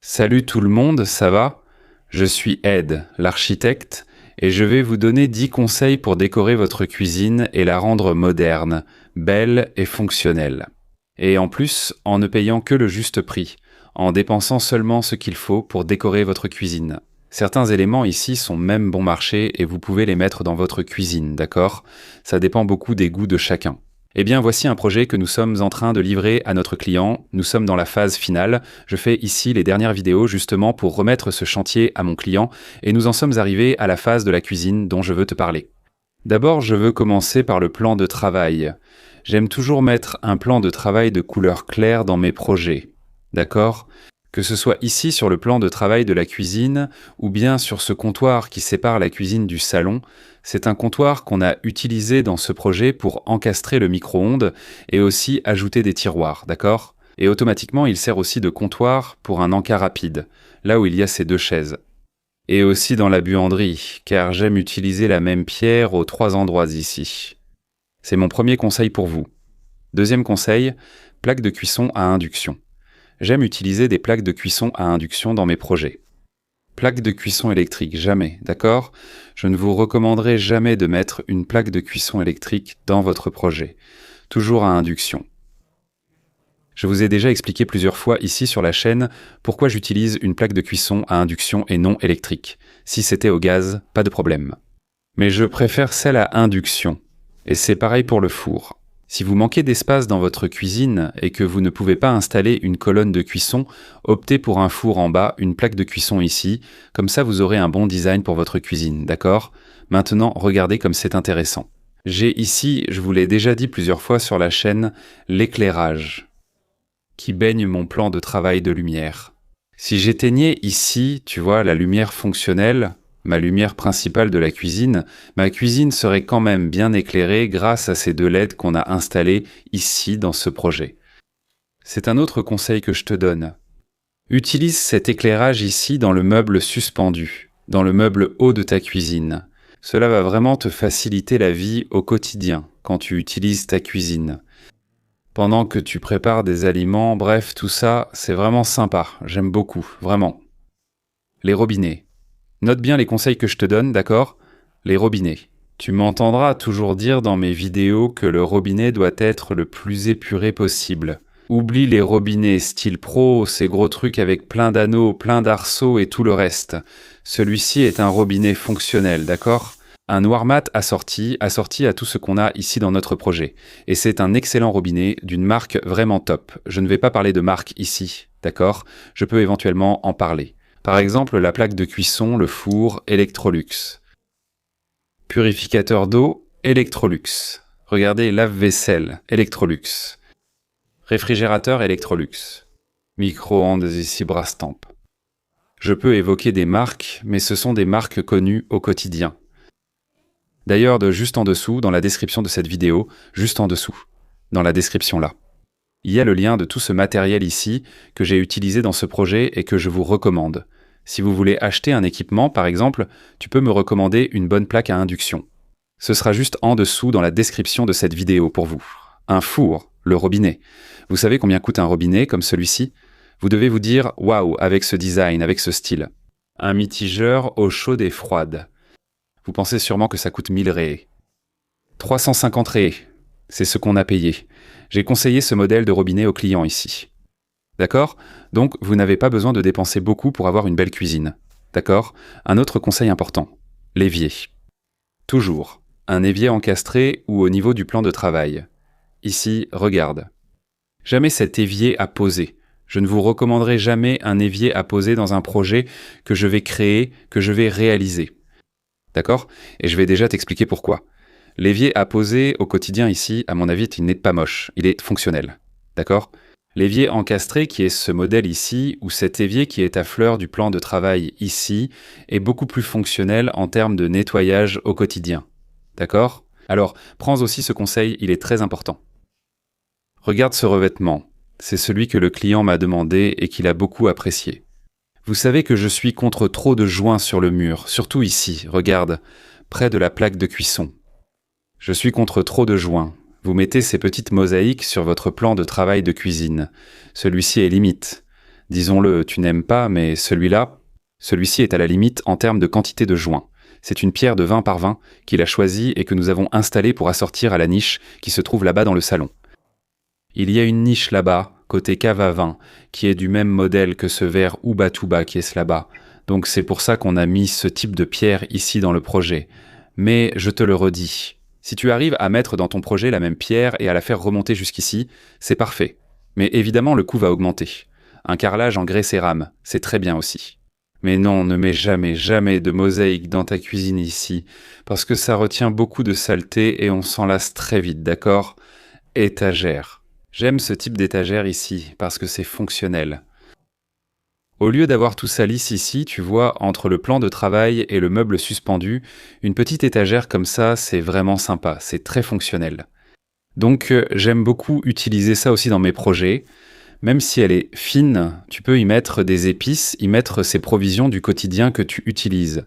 Salut tout le monde, ça va? Je suis Ed, l'architecte, et je vais vous donner 10 conseils pour décorer votre cuisine et la rendre moderne, belle et fonctionnelle. Et en plus, en ne payant que le juste prix, en dépensant seulement ce qu'il faut pour décorer votre cuisine. Certains éléments ici sont même bon marché et vous pouvez les mettre dans votre cuisine, d'accord? Ça dépend beaucoup des goûts de chacun. Eh bien, voici un projet que nous sommes en train de livrer à notre client. Nous sommes dans la phase finale. Je fais ici les dernières vidéos justement pour remettre ce chantier à mon client et nous en sommes arrivés à la phase de la cuisine dont je veux te parler. D'abord, je veux commencer par le plan de travail. J'aime toujours mettre un plan de travail de couleur claire dans mes projets. D'accord ? Que ce soit ici sur le plan de travail de la cuisine ou bien sur ce comptoir qui sépare la cuisine du salon, c'est un comptoir qu'on a utilisé dans ce projet pour encastrer le micro-ondes et aussi ajouter des tiroirs, d'accord ? Et automatiquement, il sert aussi de comptoir pour un encas rapide, là où il y a ces deux chaises. Et aussi dans la buanderie, car j'aime utiliser la même pierre aux 3 endroits ici. C'est mon premier conseil pour vous. Deuxième conseil, plaque de cuisson à induction. J'aime utiliser des plaques de cuisson à induction dans mes projets. Plaque de cuisson électrique, jamais, d'accord ? Je ne vous recommanderai jamais de mettre une plaque de cuisson électrique dans votre projet. Toujours à induction. Je vous ai déjà expliqué plusieurs fois ici sur la chaîne pourquoi j'utilise une plaque de cuisson à induction et non électrique. Si c'était au gaz, pas de problème. Mais je préfère celle à induction. Et c'est pareil pour le four. Si vous manquez d'espace dans votre cuisine et que vous ne pouvez pas installer une colonne de cuisson, optez pour un four en bas, une plaque de cuisson ici, comme ça vous aurez un bon design pour votre cuisine, d'accord ? Maintenant, regardez comme c'est intéressant. J'ai ici, je vous l'ai déjà dit plusieurs fois sur la chaîne, l'éclairage, qui baigne mon plan de travail de lumière. Si j'éteignais ici, tu vois, la lumière fonctionnelle, ma lumière principale de la cuisine, ma cuisine serait quand même bien éclairée grâce à ces 2 LED qu'on a installés ici dans ce projet. C'est un autre conseil que je te donne. Utilise cet éclairage ici dans le meuble suspendu, dans le meuble haut de ta cuisine. Cela va vraiment te faciliter la vie au quotidien quand tu utilises ta cuisine. Pendant que tu prépares des aliments, bref, tout ça, c'est vraiment sympa, j'aime beaucoup, vraiment. Les robinets. Note bien les conseils que je te donne, d'accord ? Les robinets. Tu m'entendras toujours dire dans mes vidéos que le robinet doit être le plus épuré possible. Oublie les robinets style pro, ces gros trucs avec plein d'anneaux, plein d'arceaux et tout le reste. Celui-ci est un robinet fonctionnel, d'accord ? Un noir mat assorti à tout ce qu'on a ici dans notre projet. Et c'est un excellent robinet d'une marque vraiment top. Je ne vais pas parler de marque ici, d'accord ? Je peux éventuellement en parler. Par exemple, la plaque de cuisson, le four, Electrolux. Purificateur d'eau, Electrolux. Regardez, lave-vaisselle, Electrolux. Réfrigérateur, Electrolux. Micro-ondes ici, Brastemp. Je peux évoquer des marques, mais ce sont des marques connues au quotidien. D'ailleurs, juste en dessous, dans la description de cette vidéo, juste en dessous, dans la description là, il y a le lien de tout ce matériel ici que j'ai utilisé dans ce projet et que je vous recommande. Si vous voulez acheter un équipement, par exemple, tu peux me recommander une bonne plaque à induction. Ce sera juste en dessous dans la description de cette vidéo pour vous. Un four, le robinet. Vous savez combien coûte un robinet comme celui-ci ? Vous devez vous dire « Waouh » avec ce design, avec ce style. Un mitigeur eau chaude et froide. Vous pensez sûrement que ça coûte 1000 ré. 350 ré, c'est ce qu'on a payé. J'ai conseillé ce modèle de robinet au client ici. D'accord ? Donc, vous n'avez pas besoin de dépenser beaucoup pour avoir une belle cuisine. D'accord ? Un autre conseil important. L'évier. Toujours. Un évier encastré ou au niveau du plan de travail. Ici, regarde. Jamais cet évier à poser. Je ne vous recommanderai jamais un évier à poser dans un projet que je vais créer, que je vais réaliser. D'accord ? Et je vais déjà t'expliquer pourquoi. L'évier à poser au quotidien ici, à mon avis, il n'est pas moche, il est fonctionnel. D'accord ? L'évier encastré qui est ce modèle ici, ou cet évier qui est à fleur du plan de travail ici, est beaucoup plus fonctionnel en termes de nettoyage au quotidien. D'accord ? Alors, prends aussi ce conseil, il est très important. Regarde ce revêtement. C'est celui que le client m'a demandé et qu'il a beaucoup apprécié. Vous savez que je suis contre trop de joints sur le mur, surtout ici, regarde, près de la plaque de cuisson. Je suis contre trop de joints. Vous mettez ces petites mosaïques sur votre plan de travail de cuisine. Celui-ci est limite. Disons-le, tu n'aimes pas, mais celui-ci est à la limite en termes de quantité de joints. C'est une pierre de 20 par 20 qu'il a choisie et que nous avons installée pour assortir à la niche qui se trouve là-bas dans le salon. Il y a une niche là-bas, côté cave à vin, qui est du même modèle que ce verre Ubatuba qui est là-bas. Donc c'est pour ça qu'on a mis ce type de pierre ici dans le projet. Mais je te le redis, si tu arrives à mettre dans ton projet la même pierre et à la faire remonter jusqu'ici, c'est parfait. Mais évidemment, le coût va augmenter. Un carrelage en grès cérame, c'est très bien aussi. Mais non, ne mets jamais, jamais de mosaïque dans ta cuisine ici, parce que ça retient beaucoup de saleté et on s'en lasse très vite, d'accord? Étagère. J'aime ce type d'étagère ici, parce que c'est fonctionnel. Au lieu d'avoir tout ça lisse ici, tu vois, entre le plan de travail et le meuble suspendu, une petite étagère comme ça, c'est vraiment sympa, c'est très fonctionnel. Donc j'aime beaucoup utiliser ça aussi dans mes projets. Même si elle est fine, tu peux y mettre des épices, y mettre ces provisions du quotidien que tu utilises.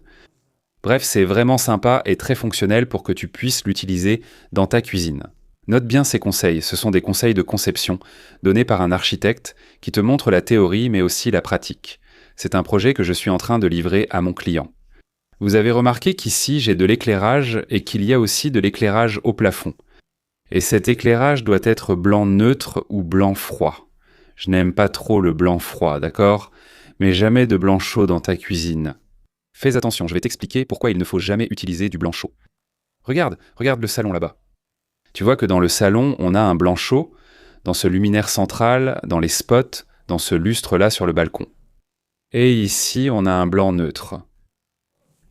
Bref, c'est vraiment sympa et très fonctionnel pour que tu puisses l'utiliser dans ta cuisine. Note bien ces conseils, ce sont des conseils de conception donnés par un architecte qui te montre la théorie mais aussi la pratique. C'est un projet que je suis en train de livrer à mon client. Vous avez remarqué qu'ici j'ai de l'éclairage et qu'il y a aussi de l'éclairage au plafond. Et cet éclairage doit être blanc neutre ou blanc froid. Je n'aime pas trop le blanc froid, d'accord? Mais jamais de blanc chaud dans ta cuisine. Fais attention, je vais t'expliquer pourquoi il ne faut jamais utiliser du blanc chaud. Regarde le salon là-bas. Tu vois que dans le salon, on a un blanc chaud, dans ce luminaire central, dans les spots, dans ce lustre-là sur le balcon. Et ici, on a un blanc neutre.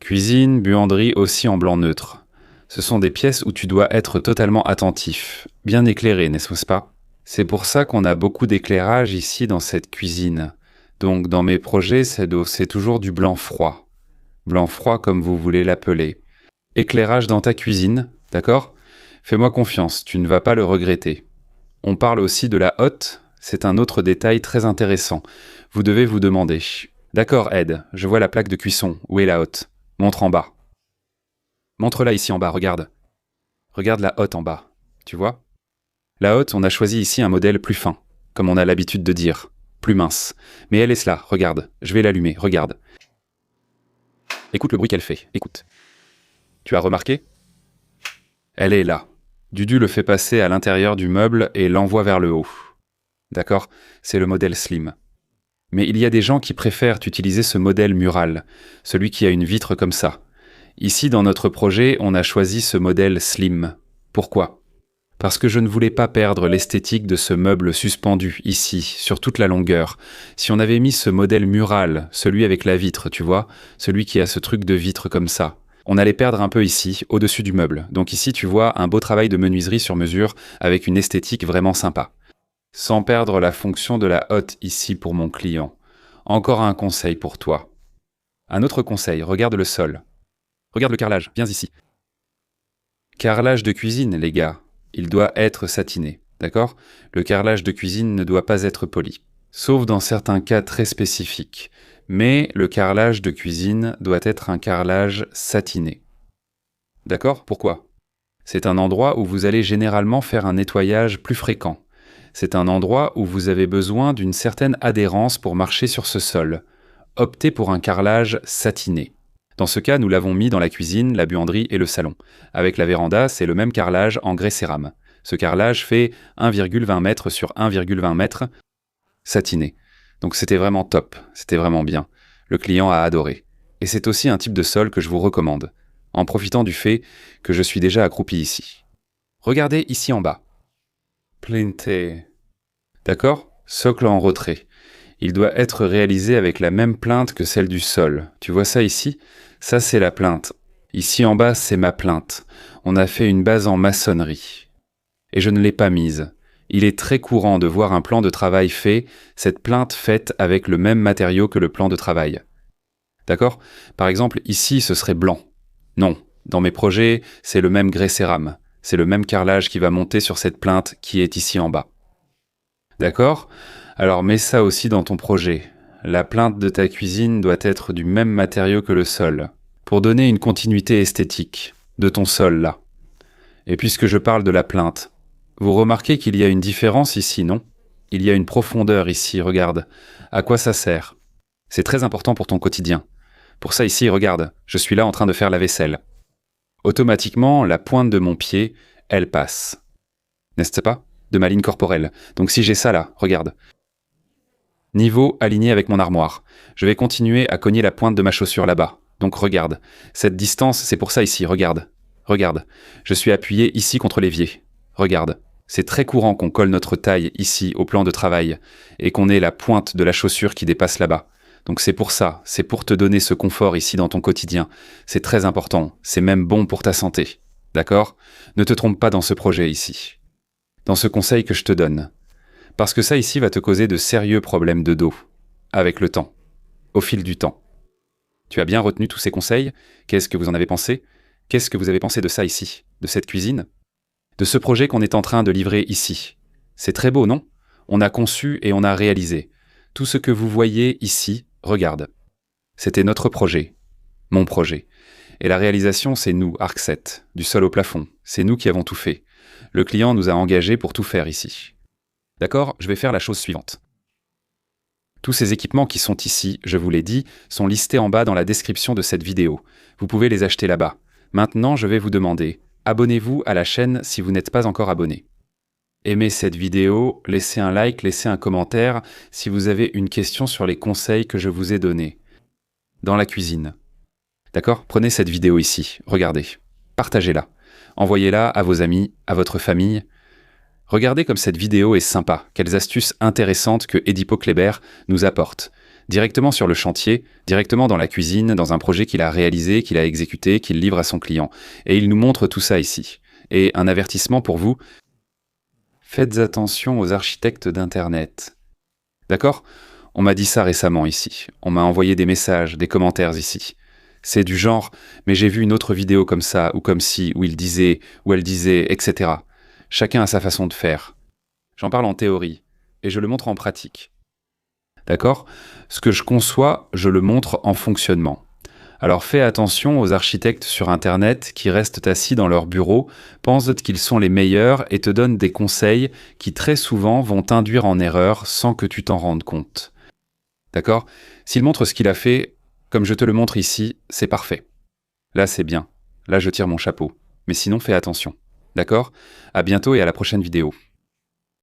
Cuisine, buanderie aussi en blanc neutre. Ce sont des pièces où tu dois être totalement attentif, bien éclairé, n'est-ce pas? C'est pour ça qu'on a beaucoup d'éclairage ici dans cette cuisine. Donc dans mes projets, c'est toujours du blanc froid. Blanc froid comme vous voulez l'appeler. Éclairage dans ta cuisine, d'accord? Fais-moi confiance, tu ne vas pas le regretter. On parle aussi de la hotte, c'est un autre détail très intéressant. Vous devez vous demander. D'accord Ed, je vois la plaque de cuisson, où est la hotte? Montre en bas. Montre-la ici en bas, regarde. Regarde la hotte en bas, tu vois? La hotte, on a choisi ici un modèle plus fin, comme on a l'habitude de dire, plus mince. Mais elle est là, regarde, je vais l'allumer, regarde. Écoute le bruit qu'elle fait, écoute. Tu as remarqué? Elle est là. Dudu le fait passer à l'intérieur du meuble et l'envoie vers le haut. D'accord? C'est le modèle slim. Mais il y a des gens qui préfèrent utiliser ce modèle mural, celui qui a une vitre comme ça. Ici, dans notre projet, on a choisi ce modèle slim. Pourquoi? Parce que je ne voulais pas perdre l'esthétique de ce meuble suspendu, ici, sur toute la longueur. Si on avait mis ce modèle mural, celui avec la vitre, tu vois, celui qui a ce truc de vitre comme ça, on allait perdre un peu ici, au-dessus du meuble. Donc ici, tu vois, un beau travail de menuiserie sur mesure, avec une esthétique vraiment sympa. Sans perdre la fonction de la hotte ici pour mon client. Encore un conseil pour toi. Un autre conseil, regarde le sol. Regarde le carrelage, viens ici. Carrelage de cuisine, les gars. Il doit être satiné, d'accord? Le carrelage de cuisine ne doit pas être poli, sauf dans certains cas très spécifiques. Mais le carrelage de cuisine doit être un carrelage satiné. D'accord? Pourquoi? C'est un endroit où vous allez généralement faire un nettoyage plus fréquent. C'est un endroit où vous avez besoin d'une certaine adhérence pour marcher sur ce sol. Optez pour un carrelage satiné. Dans ce cas, nous l'avons mis dans la cuisine, la buanderie et le salon. Avec la véranda, c'est le même carrelage en grès cérame. Ce carrelage fait 1,20 m sur 1,20 m satiné. Donc c'était vraiment top, c'était vraiment bien. Le client a adoré. Et c'est aussi un type de sol que je vous recommande, en profitant du fait que je suis déjà accroupi ici. Regardez ici en bas. Plinte. D'accord? Socle en retrait. Il doit être réalisé avec la même plinthe que celle du sol. Tu vois ça ici? Ça, c'est la plinthe. Ici en bas, c'est ma plinthe. On a fait une base en maçonnerie. Et je ne l'ai pas mise. Il est très courant de voir un plan de travail fait, cette plinthe faite avec le même matériau que le plan de travail. D'accord? Par exemple, ici, ce serait blanc. Non. Dans mes projets, c'est le même grès cérame. C'est le même carrelage qui va monter sur cette plinthe qui est ici en bas. D'accord? Alors mets ça aussi dans ton projet. La plinthe de ta cuisine doit être du même matériau que le sol, pour donner une continuité esthétique de ton sol là. Et puisque je parle de la plinthe, vous remarquez qu'il y a une différence ici, non? Il y a une profondeur ici, regarde. À quoi ça sert? C'est très important pour ton quotidien. Pour ça ici, regarde, je suis là en train de faire la vaisselle. Automatiquement, la pointe de mon pied, elle passe. N'est-ce pas? De ma ligne corporelle. Donc si j'ai ça là, regarde. Niveau aligné avec mon armoire. Je vais continuer à cogner la pointe de ma chaussure là-bas. Donc regarde. Cette distance, c'est pour ça ici, regarde. Regarde. Je suis appuyé ici contre l'évier. Regarde. C'est très courant qu'on colle notre taille ici au plan de travail et qu'on ait la pointe de la chaussure qui dépasse là-bas. Donc c'est pour ça, c'est pour te donner ce confort ici dans ton quotidien. C'est très important, c'est même bon pour ta santé. D'accord? Ne te trompe pas dans ce projet ici. Dans ce conseil que je te donne. Parce que ça ici va te causer de sérieux problèmes de dos. Avec le temps. Au fil du temps. Tu as bien retenu tous ces conseils? Qu'est-ce que vous en avez pensé? Qu'est-ce que vous avez pensé de ça ici? De cette cuisine? De ce projet qu'on est en train de livrer ici? C'est très beau, non? On a conçu et on a réalisé. Tout ce que vous voyez ici, regarde. C'était notre projet. Mon projet. Et la réalisation, c'est nous, Arc7, du sol au plafond. C'est nous qui avons tout fait. Le client nous a engagés pour tout faire ici. D'accord? Je vais faire la chose suivante. Tous ces équipements qui sont ici, je vous l'ai dit, sont listés en bas dans la description de cette vidéo. Vous pouvez les acheter là-bas. Maintenant, je vais vous demander, abonnez-vous à la chaîne si vous n'êtes pas encore abonné. Aimez cette vidéo, laissez un like, laissez un commentaire si vous avez une question sur les conseils que je vous ai donnés. Dans la cuisine. D'accord? Prenez cette vidéo ici, regardez. Partagez-la. Envoyez-la à vos amis, à votre famille. Regardez comme cette vidéo est sympa, quelles astuces intéressantes que Edipo Kléber nous apporte. Directement sur le chantier, directement dans la cuisine, dans un projet qu'il a réalisé, qu'il a exécuté, qu'il livre à son client. Et il nous montre tout ça ici. Et un avertissement pour vous, faites attention aux architectes d'Internet. D'accord? On m'a dit ça récemment ici. On m'a envoyé des messages, des commentaires ici. C'est du genre, mais j'ai vu une autre vidéo comme ça, ou comme ci, où il disait, où elle disait, etc. Chacun a sa façon de faire. J'en parle en théorie, et je le montre en pratique. D'accord? Ce que je conçois, je le montre en fonctionnement. Alors fais attention aux architectes sur Internet qui restent assis dans leur bureau, pensent qu'ils sont les meilleurs et te donnent des conseils qui très souvent vont t'induire en erreur sans que tu t'en rendes compte. D'accord? S'il montre ce qu'il a fait, comme je te le montre ici, c'est parfait. Là, c'est bien. Là, je tire mon chapeau. Mais sinon, fais attention. D'accord? À bientôt et à la prochaine vidéo.